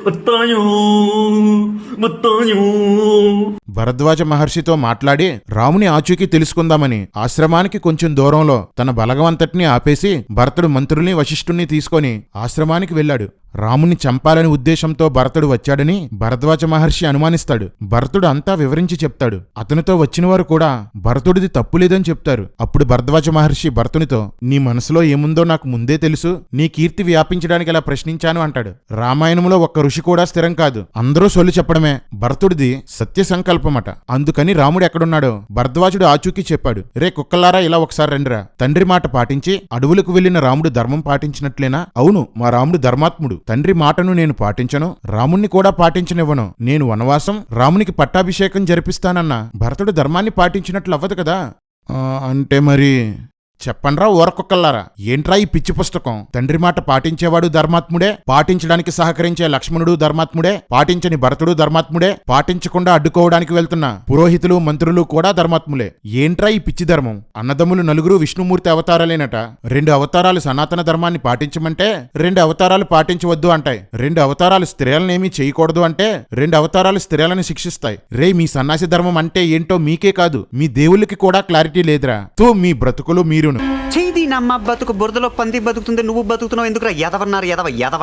వస్తాయో వస్తాయో. భరద్వాజ మహర్షితో మాట్లాడి రాముని ఆచూకీ తెలుసుకుందామని ఆశ్రమానికి కొంచెం దూరంలో తన బలగమంతటినీ ఆపేసి భరతుడు మంత్రుల్ని వశిష్ఠుణ్ణి తీసుకొని ఆశ్రమానికి వెళ్ళాడు. రాముని చంపాలని ఉద్దేశంతో భరతుడు వచ్చాడని భరద్వాజ మహర్షి అనుమానిస్తాడు. భరతుడు అంతా వివరించి చెప్తాడు. అతనితో వచ్చినవారు కూడా భరతుడిది తప్పులేదని చెప్తారు. అప్పుడు భరద్వాజ మహర్షి భరతునితో, నీ మనసులో ఏముందో నాకు ముందే తెలుసు, నీ కీర్తి వ్యాపించడానికి ఇలా ప్రశ్నించాను అంటాడు. రామాయణంలో ఒక్క ఋషి కూడా స్థిరం కాదు, అందరూ సొల్లు చెప్పడమే. భరతుడిది సత్య సంకల్పమట. అందుకని రాముడు ఎక్కడున్నాడో భరద్వాజుడు ఆచూకీ చెప్పాడు. రే కుక్కలారా, ఇలా ఒకసారి రండిరా. తండ్రి మాట పాటించి అడవులకు వెళ్లిన రాముడు ధర్మం పాటించినట్లేనా? అవును, మా రాముడు ధర్మాత్ముడు. తండ్రి మాటను నేను పాటించను, రాముణ్ణి కూడా పాటించనివ్వను. నేను వనవాసం, రామునికి పట్టాభిషేకం జరిపిస్తానన్నా భరతుడు ధర్మాన్ని పాటించినట్లు అవ్వదు కదా. అంటే మరి చెప్పండ్రా ఊరకొక్కల్లారా, ఏంట్రా ఈ పిచ్చి పుస్తకం? తండ్రి మాట పాటించేవాడు ధర్మాత్ముడే, పాటించడానికి సహకరించే లక్ష్మణుడు ధర్మాత్ముడే, పాటించని భరతుడు ధర్మాత్ముడే, పాటించకుండా అడ్డుకోవడానికి వెళ్తున్న పురోహితులు మంత్రులు కూడా ధర్మాత్ములే. ఏంట్రా ఈ పిచ్చి ధర్మం? అన్నదమ్ములు నలుగురు విష్ణుమూర్తి అవతారాలేనట. 2 అవతారాలు సనాతన ధర్మాన్ని పాటించమంటే 2 అవతారాలు పాటించవద్దు అంటాయి. 2 అవతారాలు స్త్రీలనేమీ చేయకూడదు అంటే 2 అవతారాలు స్త్రీలను శిక్షిస్తాయి. రే, మీ సన్యాసి ధర్మం అంటే ఏంటో మీకే కాదు, మీ దేవుళ్ళకి కూడా క్లారిటీ లేదురా. మీ బ్రతుకులు మీరు చేయి నమ్మ బతుకు బురదలో పంది బతుకుతుంది, నువ్వు బతుకుతున్నావు ఎందుకురా? ఎదవన్నారు ఎదవ ఎదవ.